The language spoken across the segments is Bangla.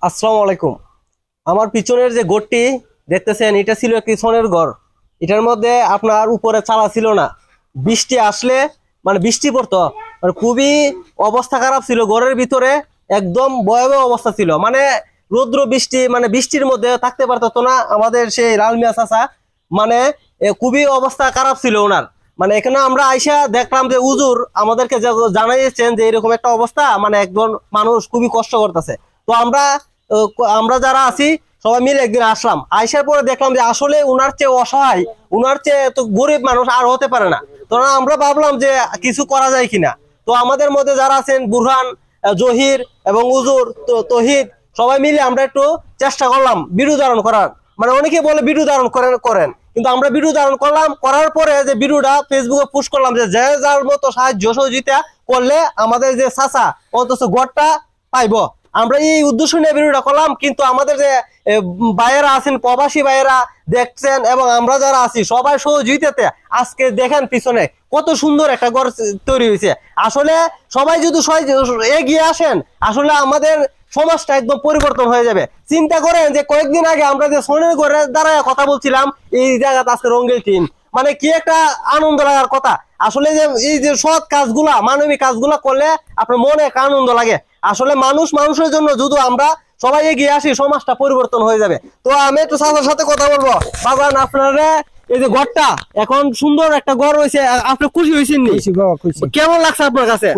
আসসালামু আলাইকুম। আমার পিছনের যে ঘরটি দেখতেছেন, এটা ছিল একটি ছনের ঘর। এটার মধ্যে আপনার উপরে চালা ছিল না। বৃষ্টি আসলে মানে বৃষ্টি পড়তো, মানে খুবই অবস্থা খারাপ ছিল ঘরের ভিতরে। একদম ভয়াবহ অবস্থা ছিল, মানে রৌদ্র বৃষ্টি, মানে বৃষ্টির মধ্যে থাকতে পারতো না আমাদের সেই লাল মিয়া চাচা। মানে খুবই অবস্থা খারাপ ছিল ওনার। মানে এখানে আমরা আইসা দেখলাম যে হুজুর আমাদেরকে জানাইছেন যে এরকম একটা অবস্থা, মানে একজন মানুষ খুবই কষ্ট করতেছে। তো আমরা যারা আছি সবাই মিলে একদিন আসলাম, আইসার পরে দেখলাম যে আসলে উনার চেয়ে অসহায়, উনার চেয়ে তো গরিব মানুষ আর হতে পারে না। তো আমরা ভাবলাম যে কিছু করা যায় কিনা। তো আমাদের মধ্যে যারা আছেন বুরহান, জহির এবং উজুর তহিদ, সবাই মিলে আমরা একটু চেষ্টা করলাম ভিডিও ধারণ করার। মানে অনেকে বলে ভিডিও ধারণ করেন, কিন্তু আমরা ভিডিও ধারণ করলাম, করার পরে যে ভিডিওটা ফেসবুকে পোস্ট করলাম যে যে যার মতো সাহায্য সহযোগিতা করলে আমাদের যে চাচা অন্তত গড়টা পাইবো। আমরা এই উদ্দেশ্য নিয়ে ভিডিওটা করলাম। কিন্তু আমাদের যে ভাইয়েরা আছেন, প্রবাসী ভাইয়েরা দেখছেন, এবং আমরা যারা আছি সবাই সহযোগিতাতে আজকে দেখেন পিছনে কত সুন্দর একটা ঘর তৈরি হয়েছে। আসলে সবাই যদি এগিয়ে আসেন, আসলে আমাদের সমাজটা একদম পরিবর্তন হয়ে যাবে। চিন্তা করেন যে কয়েকদিন আগে আমরা যে সোনের ঘরের দ্বারা কথা বলছিলাম, এই জায়গাতে আজকে রঙের টিন, মানে কি একটা আনন্দ লাগার কথা। আসলে যে এই যে সৎ কাজগুলা, মানবিক কাজগুলা করলে আপনার মনে একটা আনন্দ লাগে। আসলে মানুষের জন্য যদি আমরা সবাই এগিয়ে আসি, সমাজটা পরিবর্তন হয়ে যাবে। তো আমি একটু চাচার সাথে কথা বলবো। বাজান, আপনারা এই যে ঘরটা এখন সুন্দর একটা ঘর হয়েছে, আপনি খুশি হয়েছেন? কেমন লাগছে আপনার কাছে?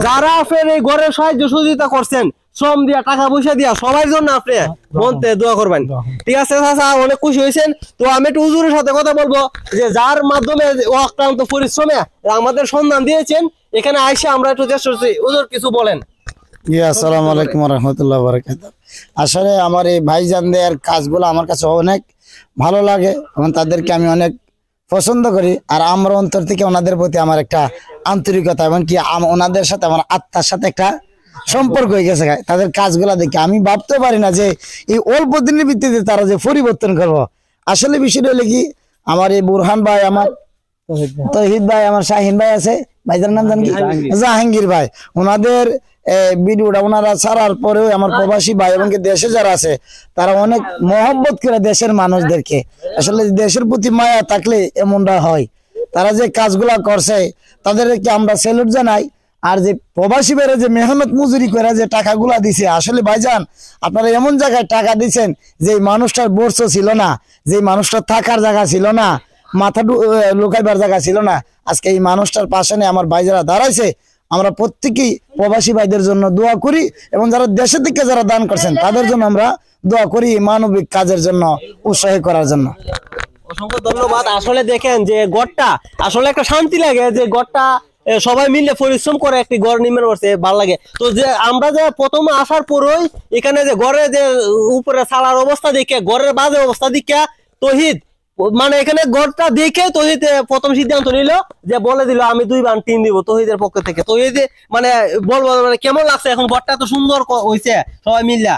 যারা আপনার এই ঘরের সাহায্য সহযোগিতা করছেন, শ্রম দিয়া, টাকা পয়সা দিয়া, সবার জন্য আপনি মনতে দোয়া করবেন। ঠিক আছে চাচা, অনেক খুশি হয়েছেন। তো আমি একটু হুজুরের সাথে কথা বলবো, যে যার মাধ্যমে অক্লান্ত পরিশ্রমে আমাদের সন্ধান দিয়েছেন, এখানে আইসা আমরা একটু চেষ্টা করছি। হুজুর কিছু বলেন। আসসালামু আলাইকুম ওয়া রাহমাতুল্লাহি ওয়া বারাকাতুহু। আসলে আমার এই ভাইজানদের কাজগুলো আমার কাছে অনেক ভালো লাগে এবং তাদেরকে আমি অনেক পছন্দ করি। আর আমার অন্তর থেকে ওনাদের প্রতি আমার একটা আন্তরিকতা, এবং কি ওনাদের সাথে আমার আত্মার সাথে একটা সম্পর্ক হয়ে গেছে। তাদের কাজগুলা দেখে আমি ভাবতে পারি না যে এই অল্প দিনের ভিত্তিতে তারা যে পরিবর্তন করবো। আসলে বিষয়টা হলে কি, আমার এই বুরহান ভাই, আমার তহিদ ভাই, আমার শাহিন ভাই আছে, ভাইজার নাম জানি জাহাঙ্গীর ভাই, ওনাদের ভিডিওটা ওনারা ছাড়ার পরেও আমার প্রবাসী ভাই এবং দেশে যারা আছে তারা অনেক মহব্বত করে দেশের মানুষদেরকে। আসলে দেশের প্রতি মায়া থাকলে এমনটা হয়। তারা যে কাজগুলা করছে তাদেরকে আমরা স্যালুট জানাই। আর যে প্রবাসী ভাইরা যে মেহনত মজুরি করে যে টাকাগুলা দিছে, আসলে ভাইজান আপনারা এমন জায়গায় টাকা দিচ্ছেন যে মানুষটার বর্ষ ছিল না, যে মানুষটার থাকার জায়গা ছিল না, মাথা লুকাইবার জায়গা ছিল না, আজকে এই মানুষটার পাশে নিয়ে আমার ভাই যারা দাঁড়াইছে, আমরা প্রত্যেকেই প্রবাসী ভাইদের জন্য দোয়া করি, এবং যারা দেশের দিকে যারা দান করছেন তাদের জন্য আমরা দোয়া করি মানবিক কাজের জন্য, উৎসাহী করার জন্য। অসংখ্য ধন্যবাদ। আসলে দেখেন যে গড়টা আসলে একটা শান্তি লাগে, যে গড়টা সবাই মিলে পরিশ্রম করে একটি গড় নির্মাণ করছে, ভালো লাগে। তো যে আমরা যে প্রথম আসার পরই এখানে যে ঘরে যে উপরে ছালার অবস্থা দেখে, ঘরের বাজে অবস্থা দেখে তহিদ, মানে এখানে ঘরটা দেখে তহিদ প্রথম সিদ্ধান্ত নিল, যে বলে দিল আমি 2 বান 3 দিব তহিদের পক্ষ থেকে। তহিদ মানে বলবো, মানে কেমন লাগছে এখন ঘরটা তো সুন্দর হয়েছে সবাই মিল্লা?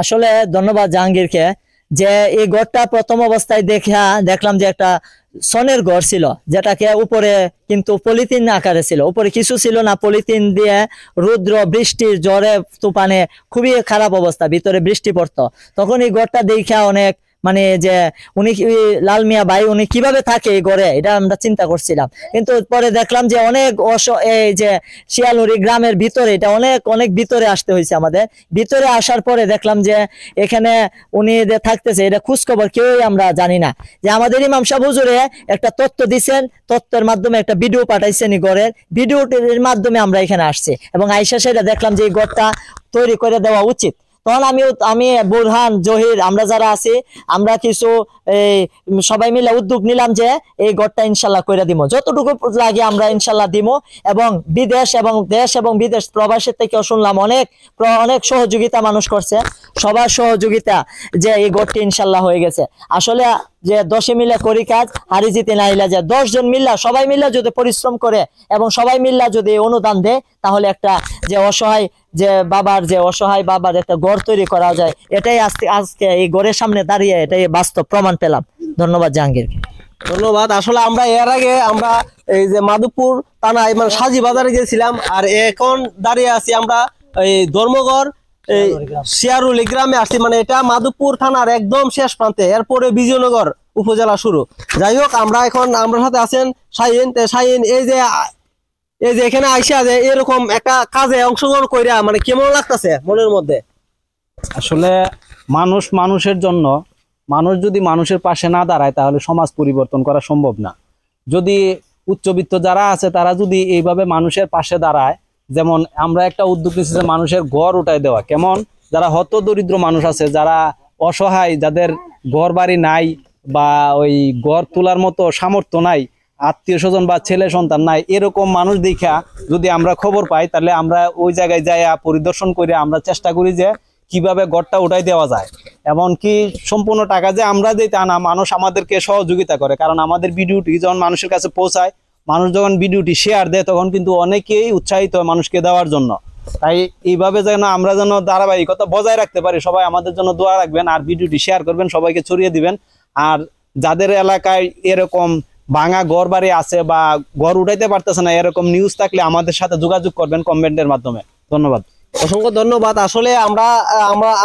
আসলে ধন্যবাদ জাহাঙ্গীরকে, যে এই ঘরটা প্রথম অবস্থায় দেখলাম যে একটা সনের ঘর ছিল, যেটাকে উপরে কিন্তু পলিথিন আকারে ছিল, উপরে কিছু ছিল না, পলিথিন দিয়ে রৌদ্র বৃষ্টির ঝড়ে তুফানে খুবই খারাপ অবস্থা, ভিতরে বৃষ্টি পড়তো। তখন এই ঘরটা দেখা অনেক, মানে যে উনি লাল মিয়া ভাই উনি কিভাবে থাকে এই ঘরে, এটা আমরা চিন্তা করছিলাম। কিন্তু পরে দেখলাম যে অনেক এই যে শিয়ালুরি গ্রামের ভিতরে, এটা অনেক অনেক ভিতরে আসতে হয়েছে আমাদের। ভিতরে আসার পরে দেখলাম যে এখানে উনি যে থাকতেছে, এটা খোঁজখবর কেউই আমরা জানি না। যে আমাদের ইমাম সাহেব হুজুরে একটা তথ্য দিচ্ছেন, তথ্যের মাধ্যমে একটা ভিডিও পাঠাইছেন এই ঘরের, ভিডিওটির মাধ্যমে আমরা এখানে আসছি, এবং আইসা সেটা দেখলাম যে এই ঘরটা তৈরি করে দেওয়া উচিত। তখন আমি বুরহান, জহির, আমরা যারা আছি, আমরা কিছু সবাই মিলে উদ্যোগ নিলাম যে এই ঘরটা ইনশাল্লাহ করে দিব, যতটুকু লাগে আমরা ইনশাল্লাহ দিব। এবং বিদেশ এবং দেশ এবং বিদেশ প্রবাসের থেকেও শুনলাম অনেক অনেক সহযোগিতা মানুষ করছে, সবার সহযোগিতা, যে এই ঘরটি ইনশাল্লাহ হয়ে গেছে। আসলে যে 10 মিলে করি কাজ, হারি জিতে নাইলা, যে 10 জন মিল্লা সবাই মিল্লা যদি পরিশ্রম করে এবং সবাই মিল্লা যদি অনুদান দেয়, তাহলে একটা যে অসহায় বাবার একটা ঘর তৈরি করা যায়। এটাই আজকে এই ঘরের সামনে দাঁড়িয়ে এটাই বাস্তব প্রমাণ পেলাম। ধন্যবাদ জাহাঙ্গীরকে। ধন্যবাদ। আসলে আমরা এর আগে আমরা এই যে মাধবপুর থানায় মানে সাজি বাজারে গেছিলাম, আর এখন দাঁড়িয়ে আছি আমরা এই ধর্মগড় এই শিয়ারুলি গ্রামে আসছি, মানে এটা মাধবপুর থানার একদম শেষ প্রান্তে, এরপরে বিজয়নগর উপজেলা শুরু। যাই হোক, আমরা এখন আমরা সাথে আছেন শাহিন। শাহিন, এই যে এখানে আইসা যে এরকম একটা কাজে অংশগ্রহণ কইরা মানে কেমন লাগতেছে মনের মধ্যে? আসলে মানুষ মানুষের জন্য, মানুষ যদি মানুষের পাশে না দাঁড়ায় তাহলে সমাজ পরিবর্তন করা সম্ভব না। যদি উচ্চবিত্ত যারা আছে তারা যদি এইভাবে মানুষের পাশে দাঁড়ায়, যেমন আমরা একটা উদ্যোগ নিচ্ছি যে মানুষের ঘর উঠায় দেওয়া, কেমন যারা হত দরিদ্র মানুষ আছে, যারা অসহায়, যাদের ঘর বাড়ি নাই বা ওই ঘর তোলার মতো সামর্থ্য নাই, আত্মীয় স্বজন বা ছেলে সন্তান নাই, এরকম মানুষ দেখা যদি আমরা খবর পাই তাহলে আমরা ওই জায়গায় যাইয়া পরিদর্শন করে আমরা চেষ্টা করি যে কিভাবে ঘরটা উঠাই দেওয়া যায়। এমনকি সম্পূর্ণ টাকা যে আমরা দিই তা না, মানুষ আমাদেরকে সহযোগিতা করে, কারণ আমাদের ভিডিওটি যখন মানুষের কাছে পৌঁছায়, মানুষ যখন ভিডিওটি শেয়ার দেয় তখন কিন্তু অনেকেই উৎসাহিত হয় মানুষকে দেওয়ার জন্য। তাই এইভাবে যেন আমরা যেন ধারাবাহিকতা বজায় রাখতে পারি, সবাই আমাদের জন্য দোয়া রাখবেন আর ভিডিওটি শেয়ার করবেন, সবাইকে ছড়িয়ে দিবেন। আর যাদের এলাকায় এরকম ভাঙা ঘর বাড়ি আছে বা ঘর উঠাইতে পারতেছে না, এরকম নিউজ থাকলে আমাদের সাথে যোগাযোগ করবেন কমেন্টের মাধ্যমে। ধন্যবাদ, অসংখ্য ধন্যবাদ। আসলে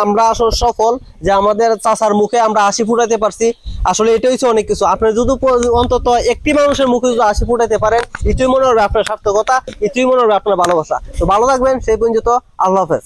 আমরা আসলে সফল যে আমাদের চাচার মুখে আমরা হাসি ফুটাইতে পারছি। আসলে এটা হচ্ছে অনেক কিছু। আপনি যদি অন্তত একটি মানুষের মুখে যদি হাসি ফুটাইতে পারেন, এটাই মনে হবে আপনার সার্থকতা, এটাই মনে হবে আপনার ভালোবাসা। তো ভালো থাকবেন, সেই পর্যন্ত আল্লাহ হাফেজ।